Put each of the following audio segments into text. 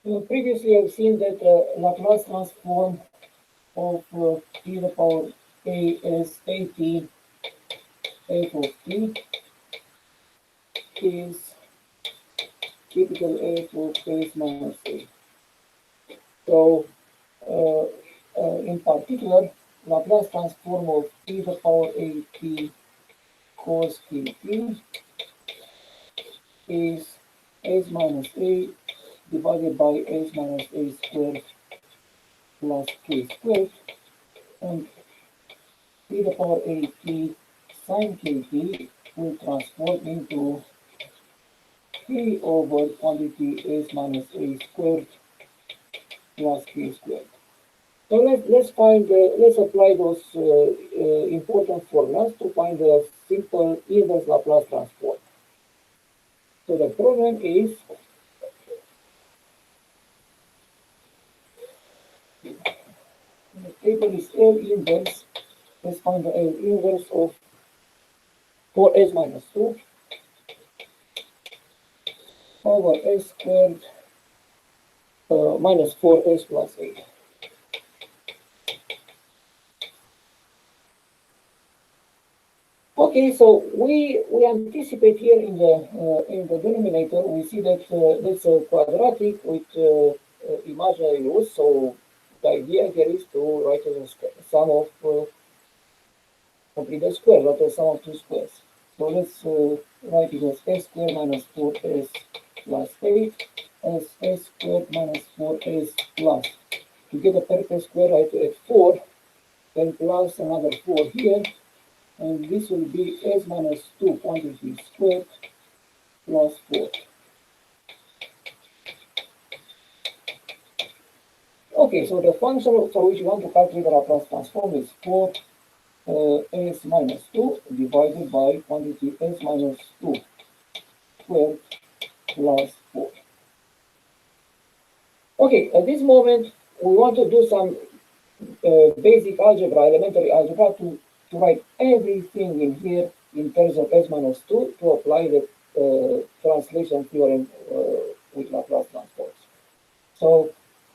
Previously, I've seen that Laplace transform of e to the power a as at f of t is typical f of s minus a. So, uh, in particular, Laplace transform of e to the power a t cos kt is s minus a divided by s minus a squared plus k squared, and e to the power a t sine kt will transform into k over quantity s minus a squared plus k squared. So let's apply those important formulas to find the simple inverse Laplace transform. So the problem is the table is L inverse. Let's find the L inverse of 4s minus 2 over s squared minus 4s plus 8. Okay, so we anticipate here in the denominator, we see that that's a quadratic with imaginary roots. So the idea here is to write as a sum of complete the square, not a sum of two squares. So let's write it as s squared minus 4s plus 8 as s squared minus 4s plus. To get a perfect square, write it at 4, then plus another 4 here. And this will be s minus 2 quantity squared plus 4. Okay, so the function for which you want to calculate the Laplace transform is 4 s minus 2 divided by quantity s minus 2 squared plus 4. Okay, at this moment, we want to do some basic algebra, elementary algebra, to write everything in here in terms of s minus 2 to apply the translation theorem with Laplace transforms. So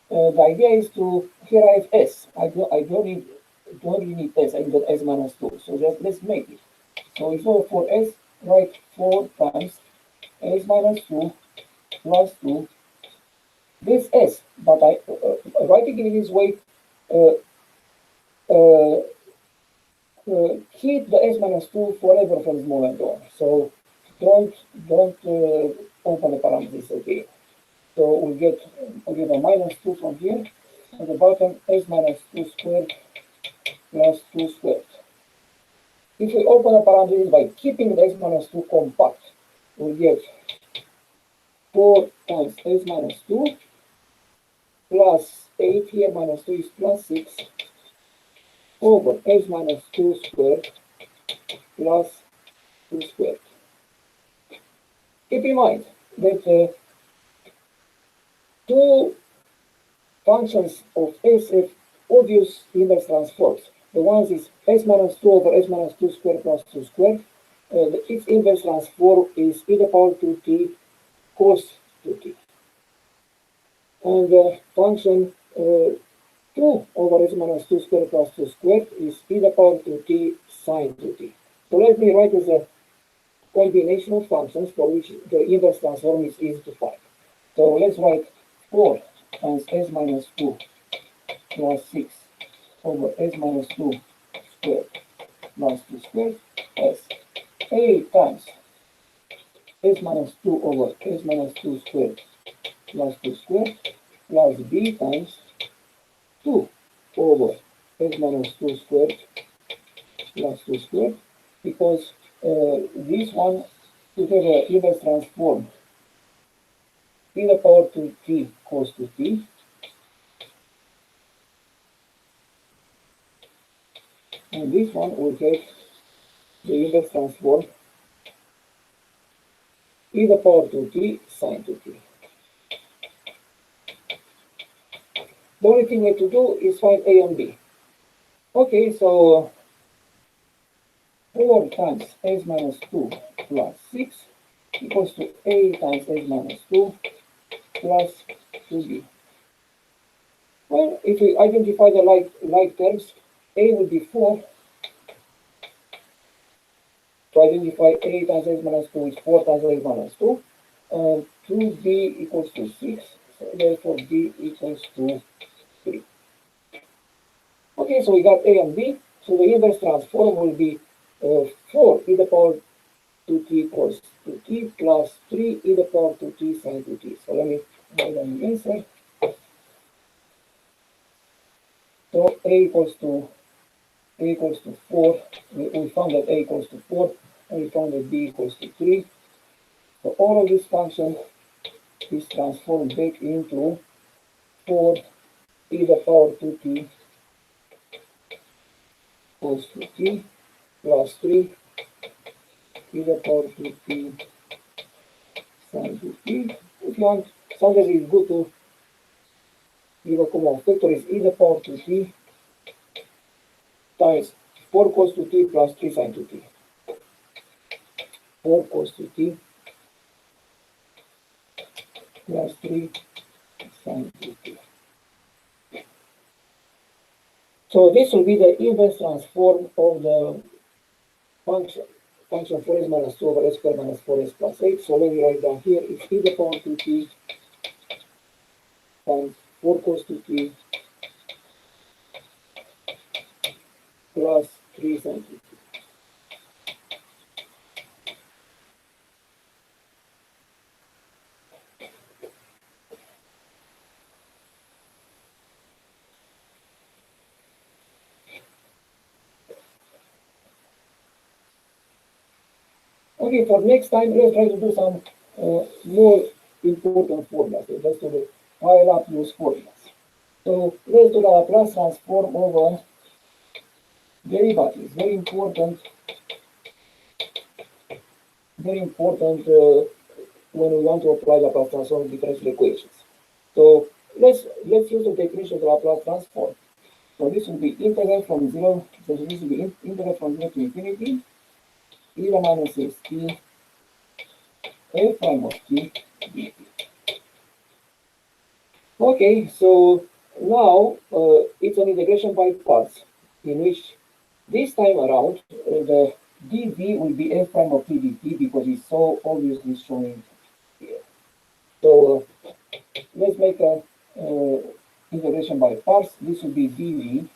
the idea is to, here I have s. I don't really need s, I need s minus 2. So just let's make it. So if you for s, write 4 times s minus 2 plus 2. This s, but I writing it in this way, keep the s minus 2 forever from this moment on. So don't open the parentheses again. So we get a minus 2 from here. At the bottom, s minus 2 squared plus 2 squared. If we open a parenthesis by keeping the s minus 2 compact, we get 4 times s minus 2 plus 8 here, minus 2 is plus 6 over s minus 2 squared plus 2 squared. Keep in mind that two functions of s have obvious inverse transforms. The one is s minus 2 over s minus 2 squared plus 2 squared. Its inverse transform is e to the power 2t cos 2t. And the function 2 over s minus 2 squared plus 2 squared is e to the power 2t sine 2t. So let me write as a combination of functions for which the inverse transform is easy to find. So let's write 4 times s minus 2 plus 6 over s minus 2 squared plus 2 squared as 8 times s minus 2 over s minus 2 squared plus 2 squared plus b times 2 over s minus 2 squared plus 2 squared, because this one to have an inverse transform e to the power 2t cos 2t, and this one will have the inverse transform e to the power 2t sine 2t. The only thing we have to do is find a and b. Okay, so 4 times s minus 2 plus 6 equals to a times s minus 2 plus 2b. Well, if we identify the like terms, a would be 4. To identify a times x minus 2 is 4 times x minus 2. 2b equals to 6. So therefore b equals to 3. Okay, so we got a and b. So the inverse transform will be 4 e to the power 2t cos 2t plus 3 e to the power 2t sin 2t. So let me write down the answer. So a equals to 4. We found that a equals to 4, and we found that b equals to 3. So all of this function is transformed back into 4 e to the power 2t cos 2t plus 3 e to the power 2t sin 2t. If you want, sometimes it's good to give a common factor is e to the power 2t times 4 cos 2t plus 3 sin 2t. 4 cos 2t plus 3 sin 2t. So this will be the inverse transform of the function 4s minus 2 over s squared minus 4s plus 8. So let me write down here is e to the power 2t times 4 cos 2t plus 3 sin 2t. Okay, for next time, let's try to do some more important formulas. Let's do the pile up those formulas. So let's do the Laplace transform over derivatives. Very important when we want to apply Laplace transform to differential equations. So let's use the definition of the Laplace transform. So this will be integral from 0. So this will be integral from 0 to infinity. E to the minus s t f prime of t dt. Okay, so now it's an integration by parts, in which this time around the dv will be f prime of t dt because it's so obviously showing here. So let's make a integration by parts. This will be dv,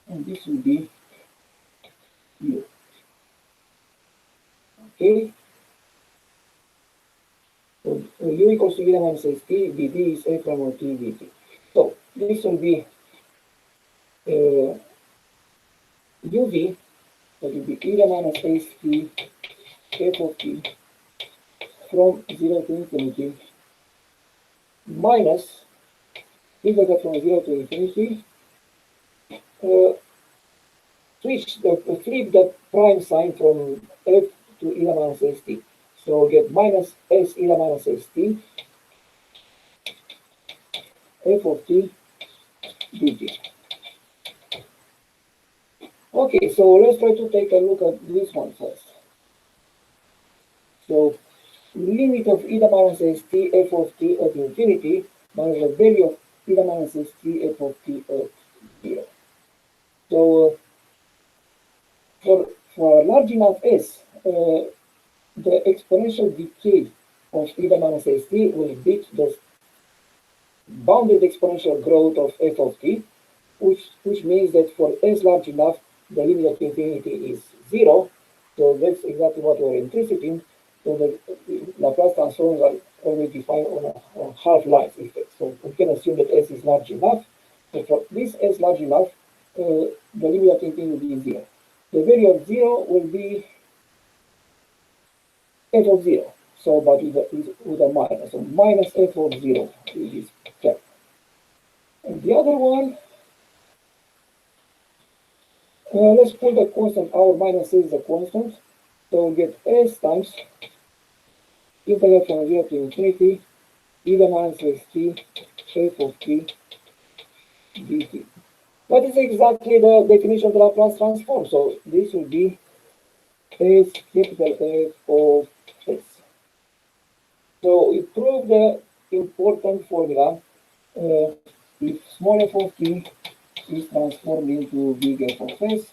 and this will be u. Okay. So u equals to e to the minus st, dt is f prime of t dt. So this will be uv, that will be e to the minus st f of t from 0 to infinity minus integral from 0 to infinity. Flip the prime sign from f to e to the minus st. So get minus s e to the minus st f of t dt. Okay, so let's try to take a look at this one first. So limit of e to the minus st f of t at infinity minus the value of e to the minus st f of t at 0. So for large enough s, the exponential decay of e to the minus st will beat the bounded exponential growth of f of t, which means that for s large enough, the limit of infinity is 0. So that's exactly what we're interested in. So the Laplace transforms are always defined on half-life effect. So we can assume that s is large enough. So for this s large enough, the limit of infinity will be 0. The value of 0 will be f of 0. So, but with a minus. So minus f of 0 is kept. And the other one, let's put the constant, our minus is the constant. So we get s times integral from 0 to infinity, e to the minus st f of t dt. What is exactly the definition of the Laplace transform? So this will be s capital F of s. So we prove the important formula. If small f of t is transformed into big F of s,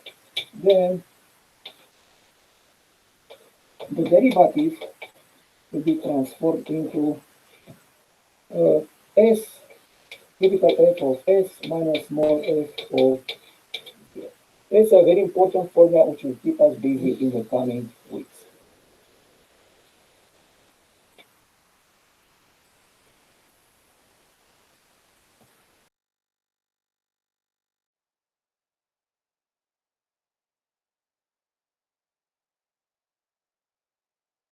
then the derivative will be transformed into s, capital F of s minus small f of t. It's a very important formula which will keep us busy in the coming